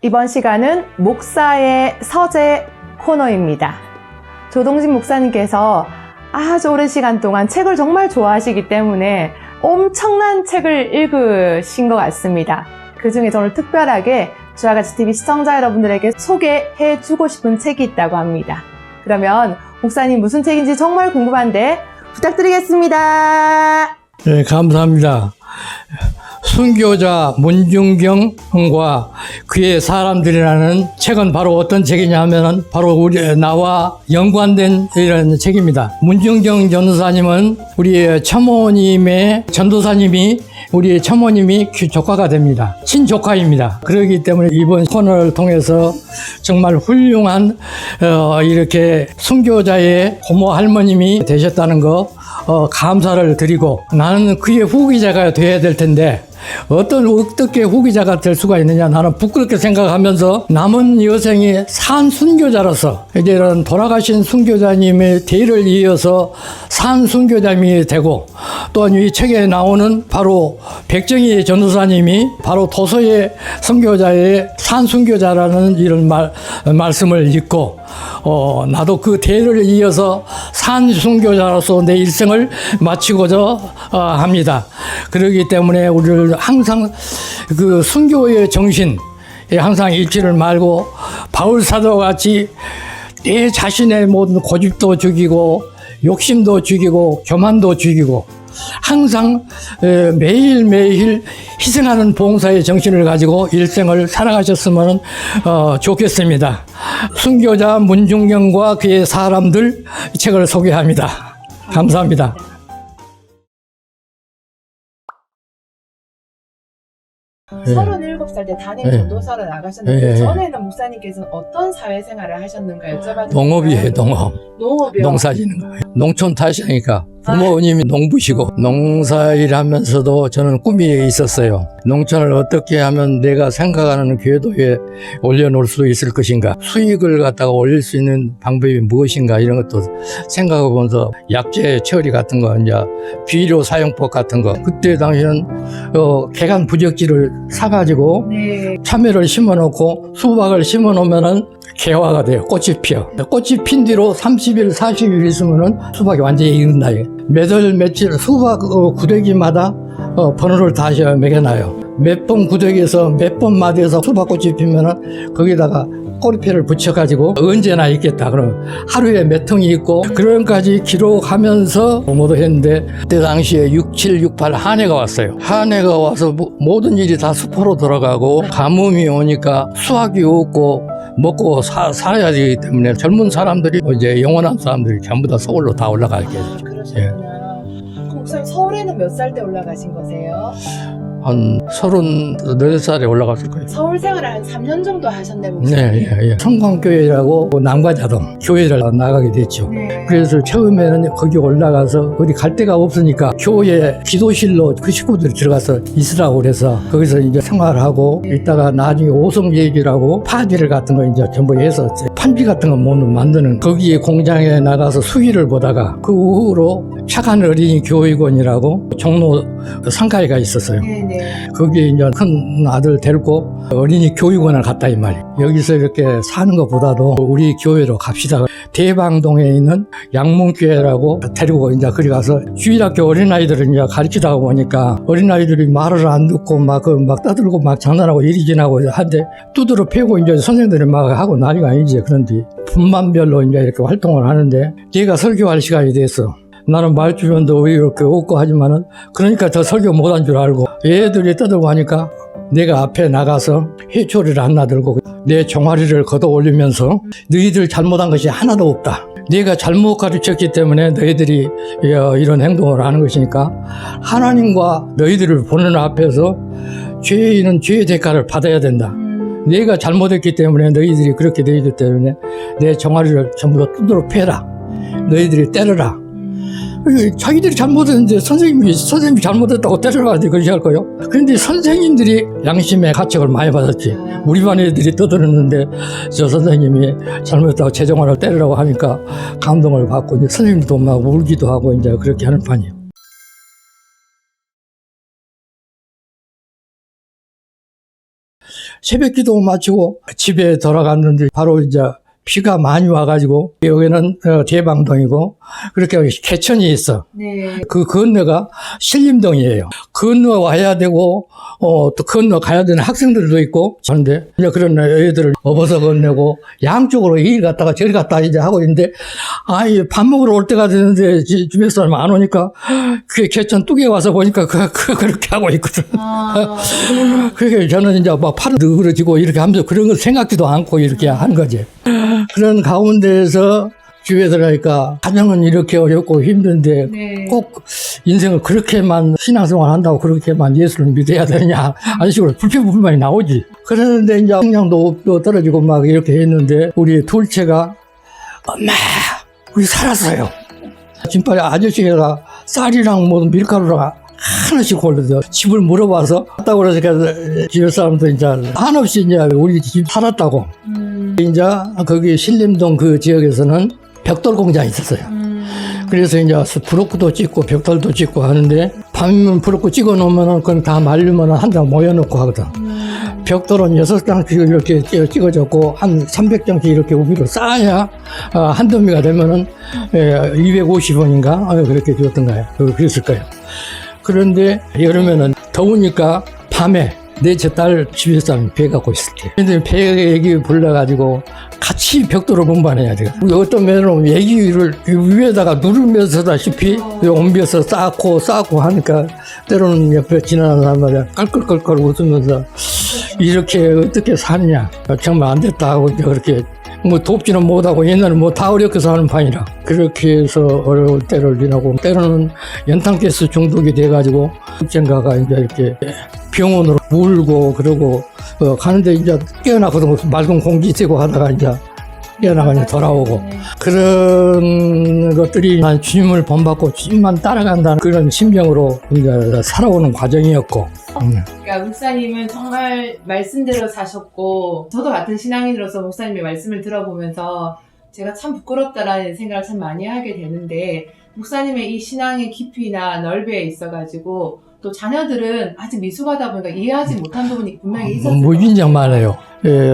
이번 시간은 목사의 서재 코너입니다. 조동진 목사님께서 아주 오랜 시간 동안 책을 정말 좋아하시기 때문에 엄청난 책을 읽으신 것 같습니다. 그 중에 오늘 특별하게 주아같이TV 시청자 여러분들에게 소개해주고 싶은 책이 있다고 합니다. 그러면 목사님 무슨 책인지 정말 궁금한데 부탁드리겠습니다. 네, 감사합니다. 순교자 문중경과 그의 사람들이라는 책은 바로 어떤 책이냐 하면은 바로 나와 연관된 이런 책입니다. 문중경 전도사님은 우리 첨모님의 전도사님이 우리 첨모님이 조카가 됩니다. 친조카입니다. 그렇기 때문에 이번 코너를 통해서 정말 훌륭한 이렇게 순교자의 고모 할머님이 되셨다는 거 감사를 드리고, 나는 그의 후기자가 돼야 될 텐데 어떻게 후기자가 될 수가 있느냐, 나는 부끄럽게 생각하면서 남은 여생이 산 순교자로서 이제 이런 돌아가신 순교자님의 대를 이어서 산 순교자님이 되고, 또한 이 책에 나오는 바로 백정희 전도사님이 바로 도서의 선교자의 산 순교자라는 이런 말씀을 읽고, 나도 그 대를 이어서 산 순교자로서 내 일생을 마치고자 합니다. 그렇기 때문에 우리를 항상 그 순교의 정신에 항상 잃지를 말고, 바울 사도와 같이 내 자신의 모든 고집도 죽이고 욕심도 죽이고 교만도 죽이고 항상 매일매일 희생하는 봉사의 정신을 가지고 일생을 살아가셨으면 좋겠습니다. 순교자 문중경과 그의 사람들 책을 소개합니다. 감사합니다. 네. 37살 때 담임 전도사로 나가셨는데 전에는 목사님께서는 어떤 사회생활을 하셨는가 여쭤봐도 농업이에요. 농업이요? 농사 짓는 거예요. 농촌 탓이니까 부모님이 농부시고 농사일 하면서도 저는 꿈이 있었어요. 농촌을 어떻게 하면 내가 생각하는 궤도에 올려놓을 수 있을 것인가, 수익을 갖다가 올릴 수 있는 방법이 무엇인가, 이런 것도 생각해보면서 약재 처리 같은 거, 이제 비료 사용법 같은 거, 그때 당시에는 개간 부적지를 사가지고 참외를 심어놓고 수박을 심어놓으면은 개화가 돼요. 꽃이 피어. 꽃이 핀 뒤로 30일, 40일 있으면은 수박이 완전히 익는다. 매달 며칠 수박 구데기마다 번호를 다시 매겨놔요. 몇 번 구데기에서 몇 번 마디에서 수박꽃이 피면은 거기다가 꼬리표를 붙여가지고 언제나 있겠다. 그럼 하루에 몇 통이 있고 그런 까지 기록하면서 모두 했는데, 그때 당시에 67, 68 한 해가 왔어요. 한 해가 와서 모든 일이 다 수포로 들어가고 가뭄이 오니까 수확이 없고 먹고 살아야 되기 때문에 젊은 사람들이 이제 영원한 사람들이 전부 다 서울로 다 올라가게 되죠. 그러셨구나. 목사님 서울에는 몇 살 때 올라가신 거세요? 한 38살에 올라갔을 거예요. 서울 생활을 한 3년 정도 하셨네, 목사님. 네. 성광교회라고 남과자동 교회를 나가게 됐죠. 그래서 처음에는 거기 올라가서 어디 갈 데가 없으니까 교회 기도실로 그 식구들이 들어가서 있으라고 그래서 거기서 이제 생활하고 있다가 나중에 오성예기라고 파지를 같은 거 이제 전부 해서 판지 같은 거 만드는 거기에 공장에 나가서 수기를 보다가 그 후로 착한 어린이 교육원이라고 종로 상가에가 있었어요. 거기에 이제 큰 아들 데리고 어린이 교육원을 갔다 이 말이에요. 여기서 이렇게 사는 것보다도 우리 교회로 갑시다. 대방동에 있는 양문교회라고 데리고 이제 거기 가서 주일학교 어린아이들을 이제 가르치다 보니까 어린아이들이 말을 안 듣고 막 떠들고 막 장난하고 이리 지나고 한데 두드러 패고 이제 선생들이 막 하고 난리가 아니지. 그런데 분만별로 이제 이렇게 활동을 하는데 내가 설교할 시간이 됐어. 나는 말주변도 이렇게 없고 하지만은 그러니까 더 설교 못한 줄 알고 애들이 떠들고 하니까 내가 앞에 나가서 회초리를 하나 들고 내 종아리를 걷어 올리면서 너희들 잘못한 것이 하나도 없다. 네가 잘못 가르쳤기 때문에 너희들이 이런 행동을 하는 것이니까 하나님과 너희들을 보는 앞에서 죄인은 죄의 대가를 받아야 된다. 네가 잘못했기 때문에 너희들이 그렇게 되기 때문에 내 종아리를 전부 다 두드러 패라. 너희들이 때려라. 자기들이 잘못했는데 선생님이 잘못했다고 때려가지고 그렇게 할 거요. 그런데 선생님들이 양심의 가책을 많이 받았지. 우리 반 애들이 떠들었는데 저 선생님이 잘못했다고 재정화를 때리라고 하니까 감동을 받고 이제 선생님도 막 울기도 하고 이제 그렇게 하는 판이에요. 새벽 기도 마치고 집에 돌아갔는데 바로 이제 비가 많이 와가지고 여기는 대방동이고 그렇게 개천이 있어. 네. 그 건너가 신림동이에요. 건너 와야 되고 또 건너 가야 되는 학생들도 있고 그런데 이제 그런 애들을 업어서 건네고 양쪽으로 일 갔다가 저리 갔다 이제 하고 있는데 밥 먹으러 올 때가 되는데 집에 사람 안 오니까 그 개천 뚝에 와서 보니까 그렇게 하고 있거든. 그러니까 저는 이제 막 팔을 늘어지고 이렇게 하면서 그런 걸 생각지도 않고 이렇게 한 거지. 그런 가운데에서 집에 들어가니까 가정은 이렇게 어렵고 힘든데 네. 꼭 인생을 그렇게만 신앙생활 한다고 그렇게만 예수를 믿어야 되느냐 하는 식으로 불평불만이 나오지. 그러는데 이제 성량도 떨어지고 막 이렇게 했는데 우리 둘째가 엄마 우리 살았어요. 진빨리 아저씨가 쌀이랑 뭐 밀가루랑 하나씩 골라서 집을 물어봐서 왔다고 그래서 집에 사람도 이제 한없이 이제 우리 집 살았다고. 이제 거기 신림동 그 지역에서는 벽돌 공장이 있었어요. 그래서 이제 브로크도 찍고 벽돌도 찍고 하는데 밤이면 브로크 찍어 놓으면은 그건 다 말리면 한 장 모여놓고 하거든. 벽돌은 6장씩 이렇게 찍어졌고 한 300장씩 이렇게 우비로 쌓아야 한 더미가 되면은 250원인가 그렇게 줬던 거예요. 그랬을 거예요. 그런데 여름에는 더우니까 밤에 넷째 딸 집에 사람이 배 갖고 있을 때. 근데 배 얘기 불러가지고 같이 벽돌을 운반해야 돼요. 어떤 면은 얘기를 위에다가 누르면서다시피 옮겨서 쌓고 하니까 때로는 옆에 지나가는 사람마다 깔끌깔끌 웃으면서 이렇게 어떻게 사느냐. 정말 안 됐다 하고 이제 그렇게 뭐 돕지는 못하고 옛날에 뭐 다 어렵게 사는 판이라 그렇게 해서 어려울 때를 지나고 때로는 연탄가스 중독이 돼가지고 언젠가가 이제 이렇게 병원으로 울고 그러고 가는데 이제 깨어나거든. 맑은 공기 쐬고 하다가 이제 깨어나가 이제 돌아오고 그런 것들이 난 주님을 본받고 주님만 따라간다는 그런 심정으로 이제 살아오는 과정이었고. 그러니까 목사님은 정말 말씀대로 사셨고 저도 같은 신앙인으로서 목사님의 말씀을 들어보면서 제가 참 부끄럽다라는 생각을 참 많이 하게 되는데 목사님의 이 신앙의 깊이나 넓이에 있어가지고 또 자녀들은 아직 미숙하다 보니까 이해하지 못한 부분이 분명히 있었을 거예요. 무진장 많아요.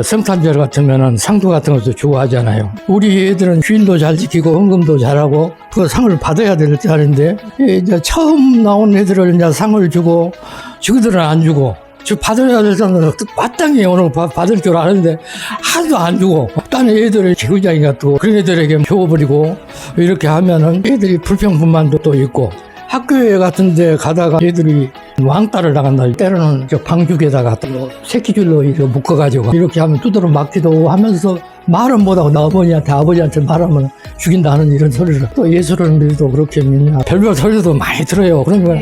성탄절 같으면은 상도 같은 것도 좋아하잖아요. 우리 애들은 주일도 잘 지키고 헌금도 잘하고 그 상을 받아야 될 자리인데 이제 처음 나온 애들을 이제 상을 주고 저기들은 안 주고 저 받아야 될 사람은 마땅히 오늘 받을 줄 아는데 하나도 안 주고 딴 애들을 지구장이가 또 그런 애들에게 줘버리고 이렇게 하면은 애들이 불평불만도 또 있고 학교에 같은 데 가다가 애들이 왕따를 나간다. 때로는 저 방죽에다가 또 새끼줄로 이렇게 묶어가지고 이렇게 하면 두드러 맞기도 하면서 말은 못하고 나 어머니한테 아버지한테 말하면 죽인다는 이런 소리를 또 예수를 믿어도 그렇게 믿냐. 별별 소리도 많이 들어요. 그러면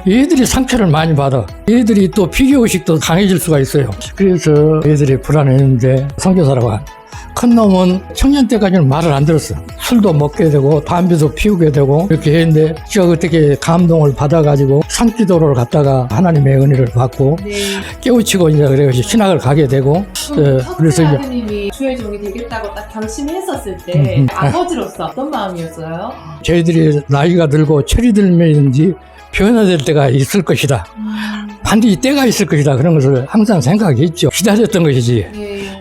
애들이 상처를 많이 받아. 애들이 또 피겨의식도 강해질 수가 있어요. 그래서 애들이 불안했는데 선교사라고 큰 놈은 청년 때까지는 말을 안 들었어. 술도 먹게 되고 담배도 피우게 되고 이렇게 했는데 제가 어떻게 감동을 받아가지고 산기도를 갔다가 하나님의 은혜를 받고 깨우치고 이제 그래서 신학을 가게 되고 그래서 이제 아드님이 주의 종이 되겠다고 딱 결심했었을 때 아버지로서 어떤 마음이었어요? 저희들이 나이가 들고 철이 들면인지 변화될 때가 있을 것이다. 반드시 때가 있을 것이다. 그런 것을 항상 생각했죠. 기다렸던 것이지.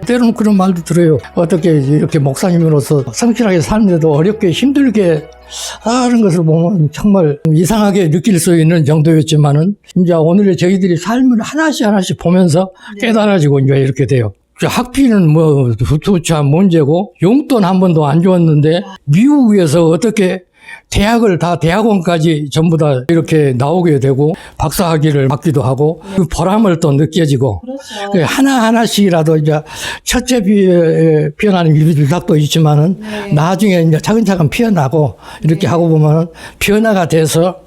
때로는 그런 말도 들어요. 어떻게 이렇게 목사님으로서 성실하게 사는데도 어렵게 힘들게 하는 것을 보면 정말 이상하게 느낄 수 있는 정도였지만은 이제 오늘의 저희들이 삶을 하나씩 보면서 깨달아지고 이제 이렇게 돼요. 학비는 뭐 두참 문제고 용돈 한 번도 안 줬는데 미국에서 어떻게 대학을 다 대학원까지 전부 다 이렇게 나오게 되고 박사학위를 받기도 하고 그 보람을 또 느껴지고 그렇죠. 하나하나씩이라도 이제 첫째 피어나는 밀작도 있지만은 나중에 이제 차근차근 피어나고 이렇게 하고 보면은 변화가 돼서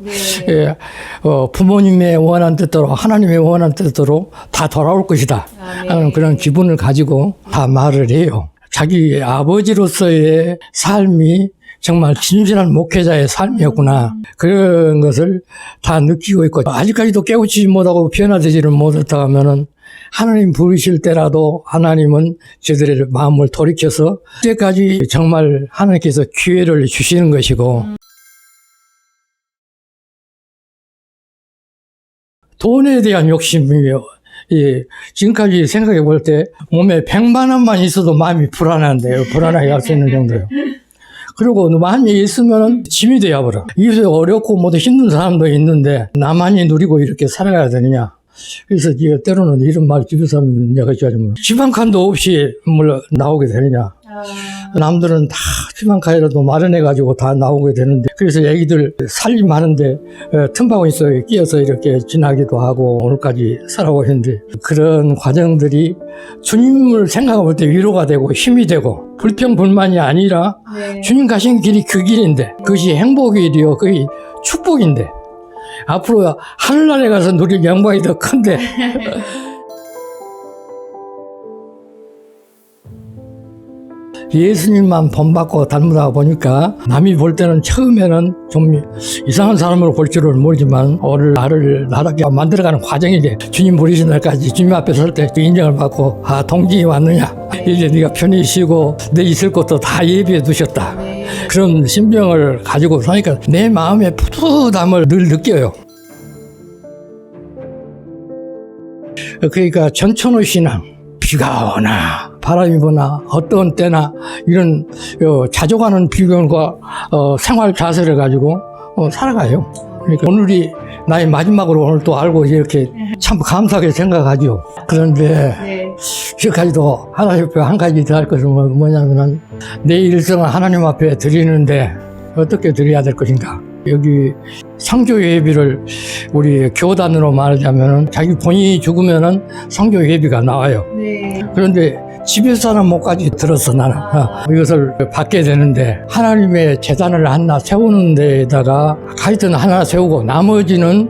부모님의 원한 뜻대로 하나님의 원한 뜻대로 다 돌아올 것이다 하는 그런 기분을 가지고 다 말을 해요. 자기 아버지로서의 삶이 정말 진실한 목회자의 삶이었구나. 그런 것을 다 느끼고 있고 아직까지도 깨우치지 못하고 변화되지를 못했다 하면은 하나님 부르실 때라도 하나님은 저들의 마음을 돌이켜서 그때까지 정말 하나님께서 기회를 주시는 것이고 돈에 대한 욕심이요. 지금까지 생각해 볼 때 몸에 100만 원만 있어도 마음이 불안한데요. 불안하게 할 수 있는 정도요. 그리고 많이 있으면 짐이 되어버려. 이게 어렵고 모두 힘든 사람도 있는데 나만이 누리고 이렇게 살아가야 되느냐. 그래서 때로는 이런 말 집에서 하면 내가 지금 집 한 칸도 없이 나오게 되느냐. 남들은 다 집 한 칸이라도 마련해가지고 다 나오게 되는데, 그래서 애기들 살림 많은데 틈바구니에 끼어서 이렇게 지나기도 하고 오늘까지 살아오고 있는데, 그런 과정들이 주님을 생각할 때 위로가 되고 힘이 되고, 불평불만이 아니라 주님 가신 길이 그 길인데, 그것이 행복이 되어 거의 축복인데, 앞으로 하늘나라에 가서 누릴 영광이 더 큰데 예수님만 본받고 닮으다 보니까 남이 볼 때는 처음에는 좀 이상한 사람으로 볼 줄은 모르지만 오늘 나를 나라게 만들어가는 과정이지. 주님 부르신 날까지 주님 앞에 설 때 인정을 받고, 아, 동진이 왔느냐, 이제 네가 편히 쉬고 내 있을 것도 다 예비해 두셨다. 그런 심정을 가지고 서니까 내 마음의 뿌듯함을 늘 느껴요. 그러니까 전천후 신앙, 비가 오나 바람이 부나 어떤 때나 이런 자족하는 비결과 생활 자세를 가지고 살아가요. 그러니까 오늘이 나의 마지막으로 오늘 또 알고 이렇게 참 감사하게 생각하죠. 그런데 지금까지도 하나님 앞에 한 가지 더 할 것은 뭐냐면은 내 일생을 하나님 앞에 드리는데 어떻게 드려야 될 것인가. 여기 상조 예비를 우리 교단으로 말하자면은 자기 본인이 죽으면은 상조 예비가 나와요. 그런데 집에서는 못까지 들었어 나는. 이것을 받게 되는데 하나님의 제단을 하나 세우는 데에다가 하여튼 하나 세우고 나머지는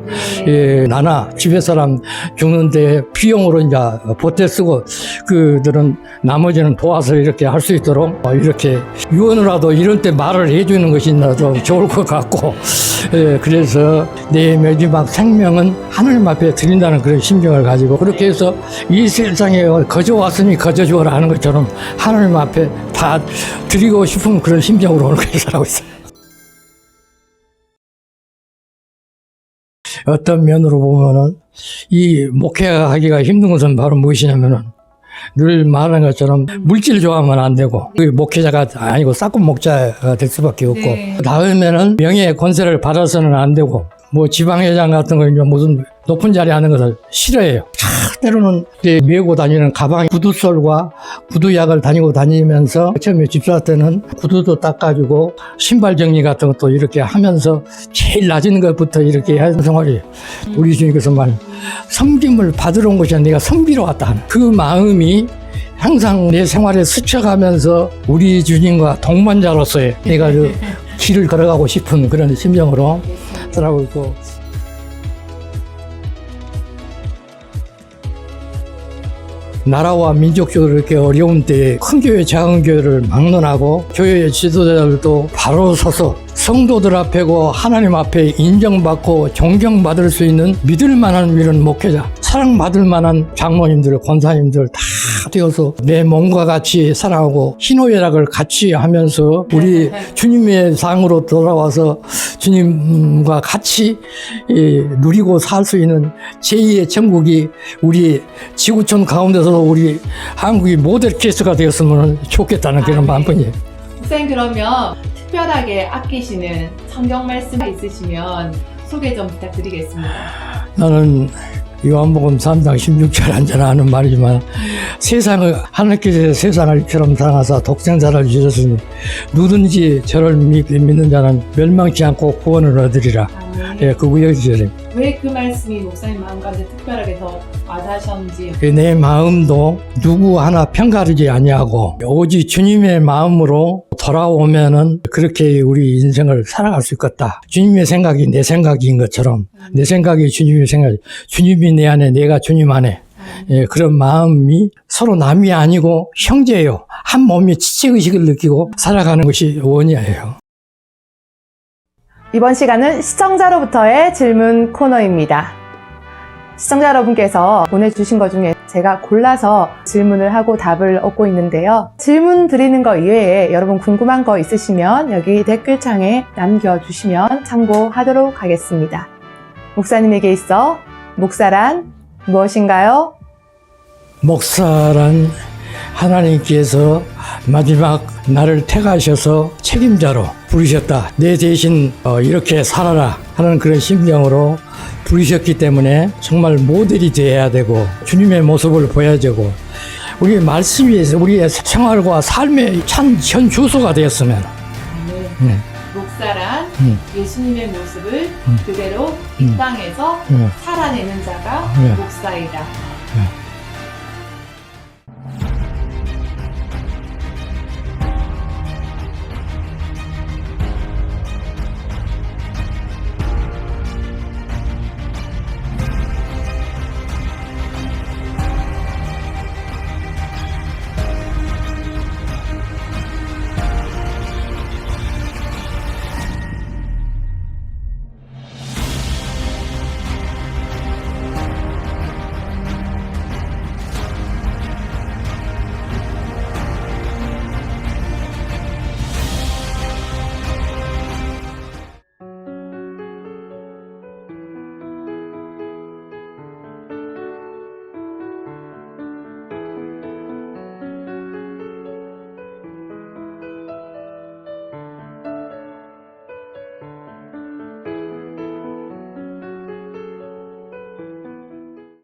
나나 집에 사람 죽는데 비용으로 이제 보태 쓰고 그들은 나머지는 도와서 이렇게 할 수 있도록 이렇게 유언이라도 이럴 때 말을 해주는 것이 나도 좋을 것 같고, 그래서 내 마지막 생명은 하나님 앞에 드린다는 그런 심정을 가지고 그렇게 해서 이 세상에 거저 왔으니 거저 주어라 하는 것처럼 하나님 앞에 다 드리고 싶은 그런 심정으로 오늘 살아가고 있어요. 어떤 면으로 보면은 이 목회하기가 힘든 것은 바로 무엇이냐면은 늘 말하는 것처럼 물질 좋아하면 안 되고 그 목회자가 아니고 싹군 목자가 될 수밖에 없고, 다음에는 명예 권세를 받아서는 안 되고, 뭐 지방회장 같은 거 이제 무슨 높은 자리 하는 것을 싫어해요. 때로는 이제 메고 다니는 가방에 구두솔과 구두약을 다니고 다니면서 처음에 집사 때는 구두도 닦아주고 신발 정리 같은 것도 이렇게 하면서 제일 낮은 것부터 이렇게 하는 생활이에요. 우리 주님께서 말 섬김을 받으러 온 것이 아니라 내가 섬기러 왔다 하는 그 마음이 항상 내 생활에 스쳐가면서 우리 주님과 동반자로서의 내가 그 길을 걸어가고 싶은 그런 심정으로 살아가고 있고, 나라와 민족적으로 이렇게 어려운 때에 큰 교회, 작은 교회를 막론하고 교회의 지도자들도 바로 서서 성도들 앞에고 하나님 앞에 인정받고 존경받을 수 있는 믿을 만한 이런 목회자, 사랑받을 만한 장로님들, 권사님들 다 되어서 내 몸과 같이 살아가고 희노애락을 같이 하면서 우리 주님의 상으로 돌아와서 주님과 같이 누리고 살 수 있는 제2의 천국이 우리 지구촌 가운데서도 우리 한국이 모델 케이스가 되었으면 좋겠다는 그런 마음뿐이에요. 목사님, 그러면 특별하게 아끼시는 성경 말씀 있으시면 소개 좀 부탁드리겠습니다. 나는 요한복음 3장 16절 한자나 하는 말이지만, 세상을 하나님께서 세상을 이처럼 사랑하사 독생자를 주셨으니 누든지 저를 믿는 자는 멸망치 않고 구원을 얻으리라. 예, 그 구절이 왜 그 말씀이 목사님 마음 가운데 특별하게 더 와닿으셨는지. 내 마음도 누구 하나 편가르지 아니하고 오직 주님의 마음으로 돌아오면은 그렇게 우리 인생을 살아갈 수 있겠다. 주님의 생각이 내 생각인 것처럼 내 생각이 주님의 생각, 주님이 내 안에, 내가 주님 안에. 예, 그런 마음이 서로 남이 아니고 형제예요. 한 몸이 지체의식을 느끼고 살아가는 것이 원이에요. 이번 시간은 시청자로부터의 질문 코너입니다. 시청자 여러분께서 보내주신 것 중에 제가 골라서 질문을 하고 답을 얻고 있는데요. 질문 드리는 거 이외에 여러분 궁금한 거 있으시면 여기 댓글창에 남겨주시면 참고하도록 하겠습니다. 목사님에게 있어 목사란 무엇인가요? 목사란 하나님께서 마지막 나를 택하셔서 책임자로 부르셨다. 내 대신 이렇게 살아라 하는 그런 심정으로 부르셨기 때문에 정말 모델이 되어야 되고 주님의 모습을 보여야 되고 우리의 말씀이 우리의 생활과 삶의 참 현주소가 되었으면 네. 목사란 예수님의 모습을 그대로 이 땅에서 살아내는 자가 목사이다.